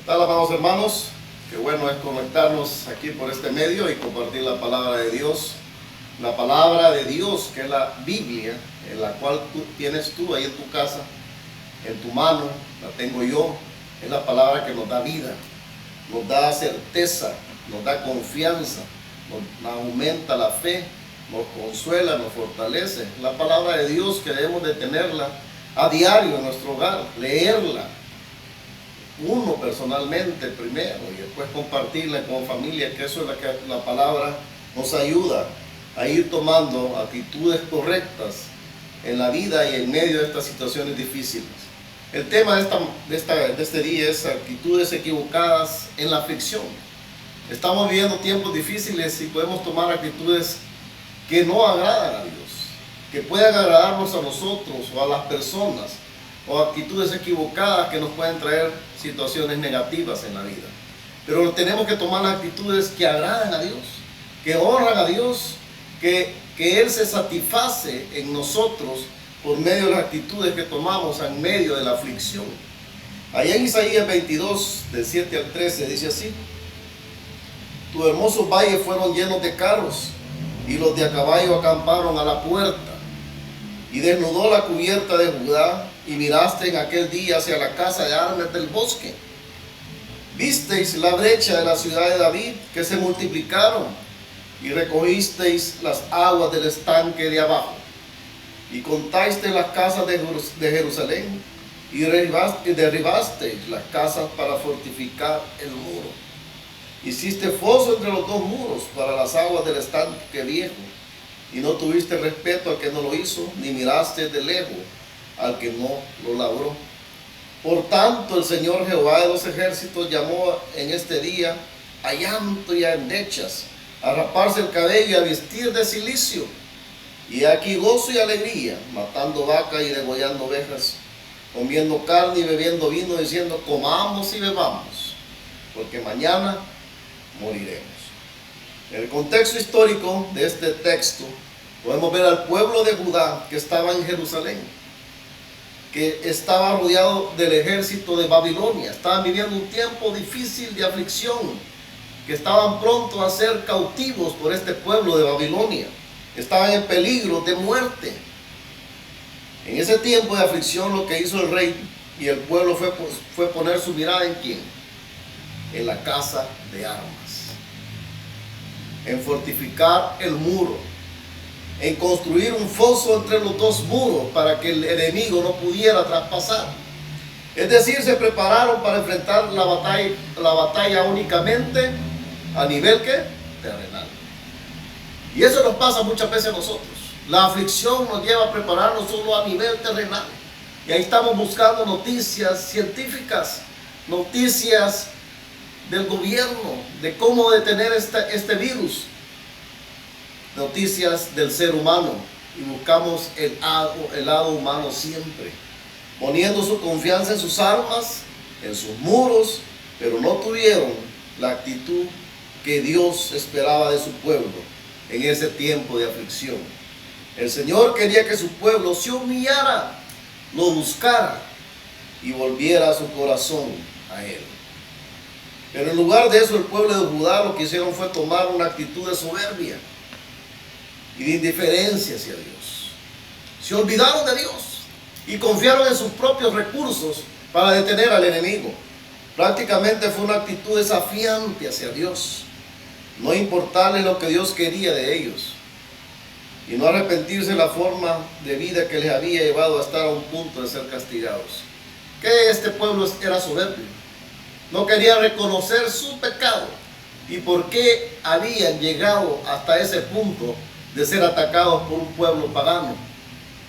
Tal, amados hermanos, qué bueno es conectarnos aquí por este medio y compartir la palabra de Dios. La palabra de Dios, que es la Biblia, en la cual tienes tú ahí en tu casa, en tu mano, la tengo yo. Es la palabra que nos da vida, nos da certeza, nos da confianza, nos aumenta la fe, nos consuela, nos fortalece. La palabra de Dios que debemos de tenerla a diario en nuestro hogar, leerla, uno personalmente primero y después compartirla con familia, que eso es lo que la palabra nos ayuda a ir tomando actitudes correctas en la vida y en medio de estas situaciones difíciles. El tema de este día es actitudes equivocadas en la aflicción. Estamos viviendo tiempos difíciles y podemos tomar actitudes que no agradan a Dios, que puedan agradarnos a nosotros o a las personas, o actitudes equivocadas que nos pueden traer situaciones negativas en la vida. Pero tenemos que tomar las actitudes que agradan a Dios, que honran a Dios, que Él se satisface en nosotros por medio de las actitudes que tomamos en medio de la aflicción. Allá en Isaías 22, del 7 al 13, dice así: tus hermosos valles fueron llenos de carros, y los de a caballo acamparon a la puerta. Y desnudó la cubierta de Judá, y miraste en aquel día hacia la casa de armas del bosque. Visteis la brecha de la ciudad de David, que se multiplicaron, y recogisteis las aguas del estanque de abajo. Y contasteis las casas de Jerusalén, y derribasteis las casas para fortificar el muro. Hiciste foso entre los dos muros para las aguas del estanque viejo, y no tuviste respeto al que no lo hizo, ni miraste de lejos al que no lo labró. Por tanto, el Señor Jehová de los ejércitos llamó en este día a llanto y a endechas, a raparse el cabello y a vestir de cilicio. Y aquí gozo y alegría, matando vacas y degollando ovejas, comiendo carne y bebiendo vino, diciendo: comamos y bebamos, porque mañana moriremos. En el contexto histórico de este texto, podemos ver al pueblo de Judá que estaba en Jerusalén, que estaba rodeado del ejército de Babilonia. Estaban viviendo un tiempo difícil de aflicción, que estaban prontos a ser cautivos por este pueblo de Babilonia. Estaban en peligro de muerte. En ese tiempo de aflicción, lo que hizo el rey y el pueblo fue poner su mirada ¿en quién? En la casa de armas, en fortificar el muro, en construir un foso entre los dos muros para que el enemigo no pudiera traspasar. Es decir, se prepararon para enfrentar la batalla únicamente a nivel ¿qué? Terrenal. Y eso nos pasa muchas veces a nosotros. La aflicción nos lleva a prepararnos solo a nivel terrenal. Y ahí estamos buscando noticias científicas, noticias del gobierno, de cómo detener este virus, noticias del ser humano, y buscamos el lado humano siempre, poniendo su confianza en sus armas, en sus muros, pero no tuvieron la actitud que Dios esperaba de su pueblo en ese tiempo de aflicción. El Señor quería que su pueblo se humillara, lo buscara y volviera su corazón a Él. Pero en lugar de eso, el pueblo de Judá lo que hicieron fue tomar una actitud de soberbia y de indiferencia hacia Dios. Se olvidaron de Dios y confiaron en sus propios recursos para detener al enemigo. Prácticamente fue una actitud desafiante hacia Dios, no importarles lo que Dios quería de ellos, y no arrepentirse de la forma de vida que les había llevado a estar a un punto de ser castigados. Que este pueblo era soberbio. No querían reconocer su pecado y por qué habían llegado hasta ese punto de ser atacados por un pueblo pagano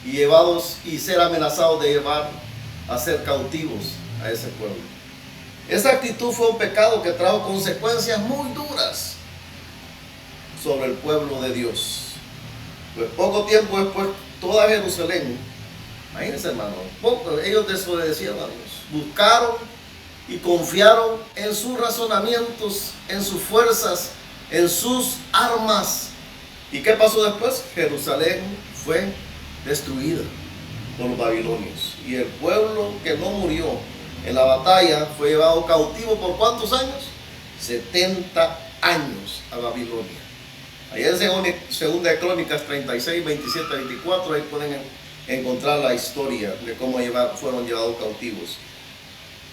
y llevados y ser amenazados de llevar a ser cautivos a ese pueblo. Esa actitud fue un pecado que trajo consecuencias muy duras sobre el pueblo de Dios. Pues poco tiempo después, toda Jerusalén, imagínense hermano, ellos desobedecieron a Dios, buscaron y confiaron en sus razonamientos, en sus fuerzas, en sus armas. ¿Y qué pasó después? Jerusalén fue destruida por los babilonios. Y el pueblo que no murió en la batalla, fue llevado cautivo por ¿cuántos años? 70 años a Babilonia. Ahí en segunda de Crónicas 36, 27, 24, ahí pueden encontrar la historia de cómo fueron llevados cautivos.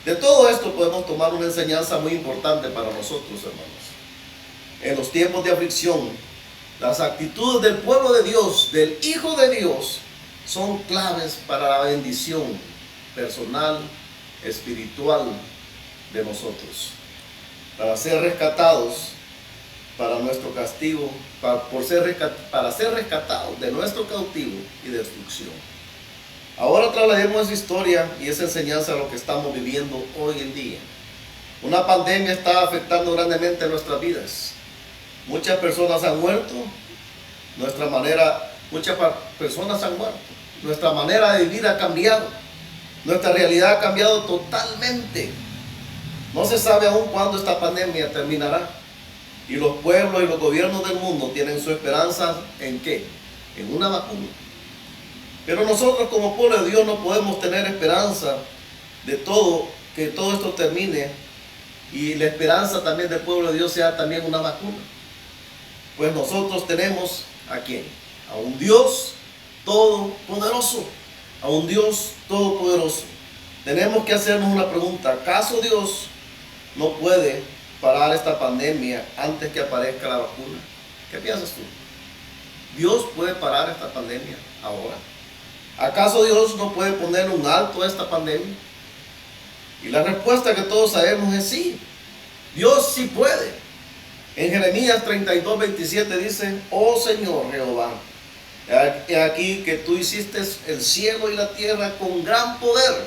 De todo esto podemos tomar una enseñanza muy importante para nosotros, hermanos. En los tiempos de aflicción, las actitudes del pueblo de Dios, del Hijo de Dios, son claves para la bendición personal, espiritual de nosotros. Para ser rescatados para nuestro castigo, para ser rescatados de nuestro cautivo y destrucción. Ahora traslademos esa historia y esa enseñanza a lo que estamos viviendo hoy en día. Una pandemia está afectando grandemente nuestras vidas. Muchas personas han muerto, muchas personas han muerto. Nuestra manera de vivir ha cambiado. Nuestra realidad ha cambiado totalmente. No se sabe aún cuándo esta pandemia terminará. Y los pueblos y los gobiernos del mundo tienen su esperanza ¿en qué? En una vacuna. Pero nosotros como pueblo de Dios no podemos tener esperanza de que todo esto termine y la esperanza también del pueblo de Dios sea también una vacuna. Pues nosotros tenemos ¿a quién? A un Dios todopoderoso. A un Dios todopoderoso. Tenemos que hacernos una pregunta. ¿Acaso Dios no puede parar esta pandemia antes que aparezca la vacuna? ¿Qué piensas tú? ¿Dios puede parar esta pandemia ahora? ¿Acaso Dios no puede poner un alto a esta pandemia? Y la respuesta que todos sabemos es sí. Dios sí puede. En Jeremías 32, 27 dice: oh Señor Jehová, he aquí que tú hiciste el cielo y la tierra con gran poder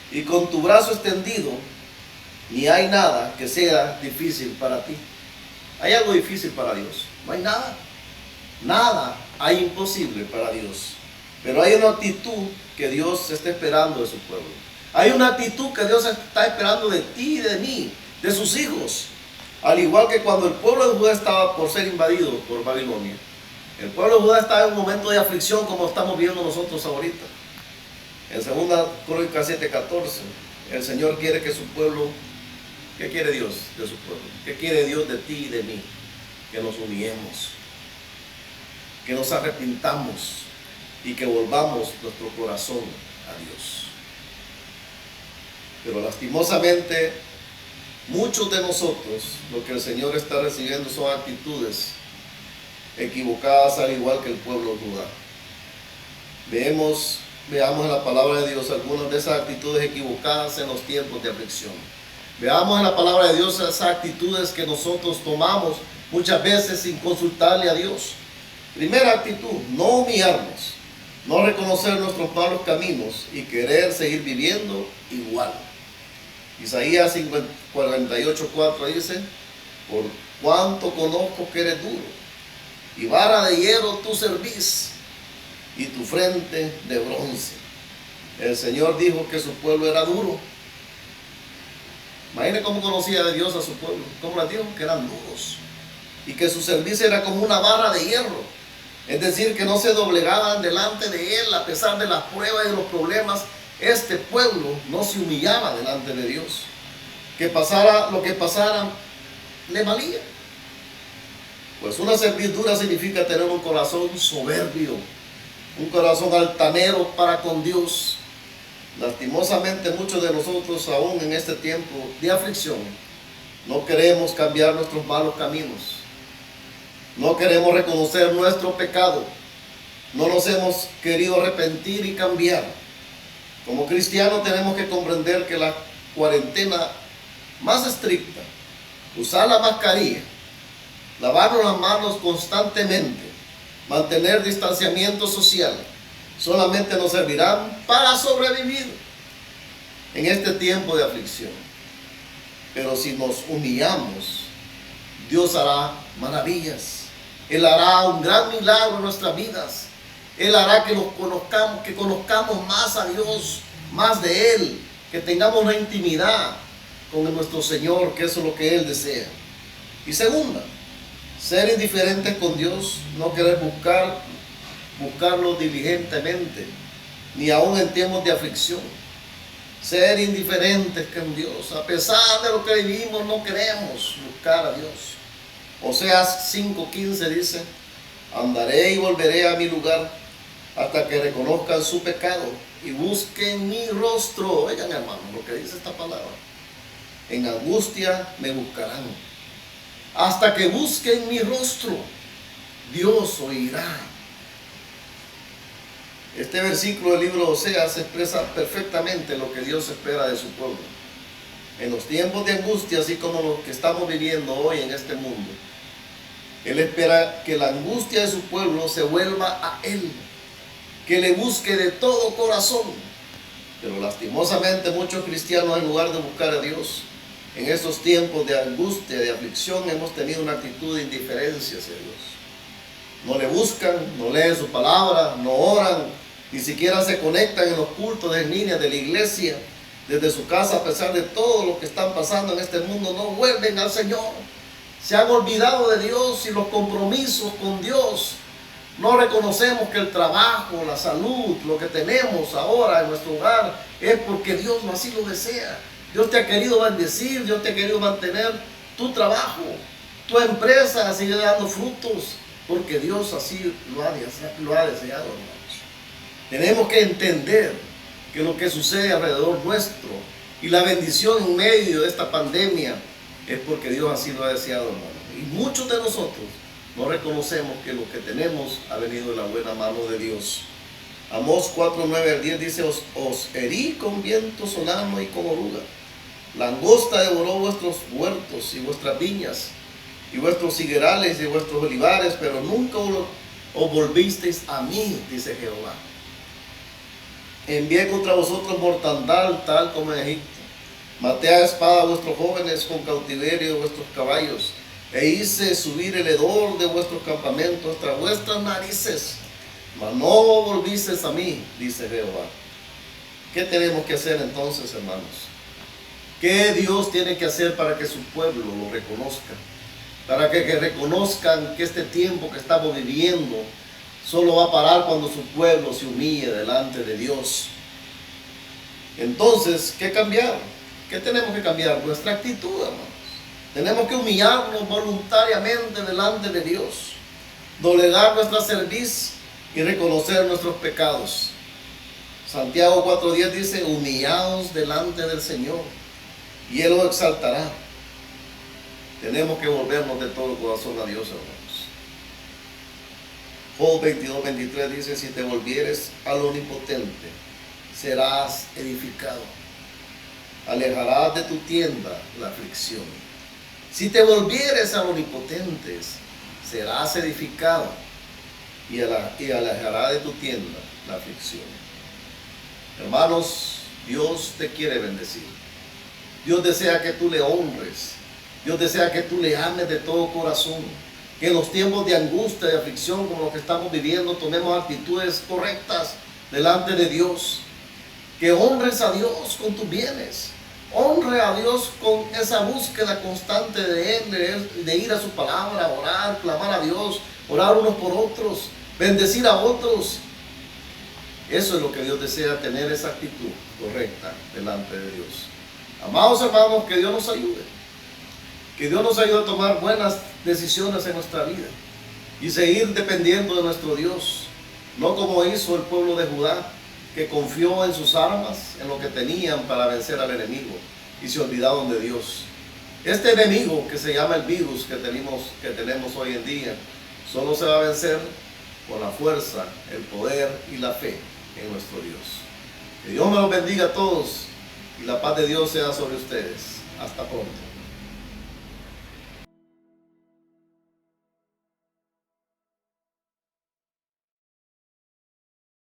y con tu brazo extendido, ni hay nada que sea difícil para ti. ¿Hay algo difícil para Dios? No hay nada. Nada hay imposible para Dios. Pero hay una actitud que Dios está esperando de su pueblo. Hay una actitud que Dios está esperando de ti y de mí, de sus hijos. Al igual que cuando el pueblo de Judá estaba por ser invadido por Babilonia. El pueblo de Judá estaba en un momento de aflicción como estamos viendo nosotros ahorita. En 2 Crónicas 7:14, el Señor quiere que su pueblo, ¿qué quiere Dios de su pueblo? ¿Qué quiere Dios de ti y de mí? Que nos humillemos, que nos arrepintamos y que volvamos nuestro corazón a Dios. Pero lastimosamente, muchos de nosotros, lo que el Señor está recibiendo son actitudes equivocadas, al igual que el pueblo de Judá. Veamos en la palabra de Dios algunas de esas actitudes equivocadas en los tiempos de aflicción. Veamos en la palabra de Dios esas actitudes que nosotros tomamos muchas veces sin consultarle a Dios. Primera actitud: no humillarnos, no reconocer nuestros malos caminos y querer seguir viviendo igual. Isaías 48:4 dice: por cuanto conozco que eres duro, y vara de hierro tú servís, y tu frente de bronce. El Señor dijo que su pueblo era duro. Imagínense cómo conocía de Dios a su pueblo. ¿Cómo les dijo? Que eran duros. Y que su servicio era como una barra de hierro. Es decir, que no se doblegaban delante de Él a pesar de las pruebas y de los problemas. Este pueblo no se humillaba delante de Dios. Que pasara lo que pasara, le valía. Pues una servidura significa tener un corazón soberbio, un corazón altanero para con Dios. Lastimosamente muchos de nosotros aún en este tiempo de aflicción no queremos cambiar nuestros malos caminos. No queremos reconocer nuestro pecado. No nos hemos querido arrepentir y cambiar. Como cristianos tenemos que comprender que la cuarentena más estricta, usar la mascarilla, lavarnos las manos constantemente, mantener distanciamiento social, solamente nos servirán para sobrevivir en este tiempo de aflicción. Pero si nos humillamos, Dios hará maravillas. Él hará un gran milagro en nuestras vidas. Él hará que conozcamos más a Dios, más de Él, que tengamos una intimidad con nuestro Señor, que eso es lo que Él desea. Y segunda, ser indiferentes con Dios, no querer buscarlo diligentemente, ni aún en tiempos de aflicción. ser indiferentes con Dios. A pesar de lo que vivimos, no queremos buscar a Dios. Oseas 5:15 dice: andaré y volveré a mi lugar hasta que reconozcan su pecado y busquen mi rostro. Oigan, hermanos, lo que dice esta palabra: en angustia me buscarán. Hasta que busquen mi rostro, Dios oirá. Este versículo del libro de Oseas expresa perfectamente lo que Dios espera de su pueblo. En los tiempos de angustia, así como los que estamos viviendo hoy en este mundo, Él espera que la angustia de su pueblo se vuelva a Él, que le busque de todo corazón. Pero lastimosamente muchos cristianos, en lugar de buscar a Dios, en estos tiempos de angustia, de aflicción, hemos tenido una actitud de indiferencia hacia Dios. No le buscan, no leen su palabra, no oran, ni siquiera se conectan en los cultos en línea de la iglesia, desde su casa. A pesar de todo lo que están pasando en este mundo, no vuelven al Señor. Se han olvidado de Dios y los compromisos con Dios. No reconocemos que el trabajo, la salud, lo que tenemos ahora en nuestro hogar es porque Dios así lo desea. Dios te ha querido bendecir, Dios te ha querido mantener tu trabajo, tu empresa sigue dando frutos, porque Dios así lo ha deseado, hermanos. Tenemos que entender que lo que sucede alrededor nuestro y la bendición en medio de esta pandemia es porque Dios así lo ha deseado, hermanos. Y muchos de nosotros no reconocemos que lo que tenemos ha venido de la buena mano de Dios. Amós 4:9-10 dice: os herí con viento solano y con oruga. Langosta devoró vuestros huertos y vuestras viñas, y vuestros higuerales y vuestros olivares, pero nunca os volvisteis a mí, dice Jehová. Envié contra vosotros mortandad, tal como en Egipto. Maté a espada a vuestros jóvenes con cautiverio de vuestros caballos, e hice subir el hedor de vuestros campamentos tras vuestras narices, mas no volvisteis a mí, dice Jehová. ¿Qué tenemos que hacer entonces, hermanos? ¿Qué Dios tiene que hacer para que su pueblo lo reconozca? Para que reconozcan que este tiempo que estamos viviendo solo va a parar cuando su pueblo se humille delante de Dios. Entonces, ¿qué cambiar? ¿Qué tenemos que cambiar? Nuestra actitud, hermanos. Tenemos que humillarnos voluntariamente delante de Dios, doblegar nuestra cerviz y reconocer nuestros pecados. Santiago 4:10 dice: humillaos delante del Señor y Él os exaltará. Tenemos que volvernos de todo corazón a Dios, hermanos. Job 22:23 dice: si te volvieres al Omnipotente, serás edificado. Alejarás de tu tienda la aflicción. Si te volvieres al Omnipotente, serás edificado y alejará de tu tienda la aflicción. Hermanos, Dios te quiere bendecir. Dios desea que tú le honres. Dios desea que tú le ames de todo corazón. Que en los tiempos de angustia, de aflicción como los que estamos viviendo, tomemos actitudes correctas delante de Dios. Que honres a Dios con tus bienes. Honre a Dios con esa búsqueda constante de Él, de ir a su palabra, orar, clamar a Dios, orar unos por otros, bendecir a otros. Eso es lo que Dios desea, tener esa actitud correcta delante de Dios. Amados hermanos, que Dios nos ayude. Que Dios nos ayude a tomar buenas decisiones en nuestra vida y seguir dependiendo de nuestro Dios. No como hizo el pueblo de Judá, que confió en sus armas, en lo que tenían para vencer al enemigo, y se olvidaron de Dios. Este enemigo que se llama el virus que tenemos hoy en día, solo se va a vencer con la fuerza, el poder y la fe en nuestro Dios. Que Dios me los bendiga a todos y la paz de Dios sea sobre ustedes. Hasta pronto.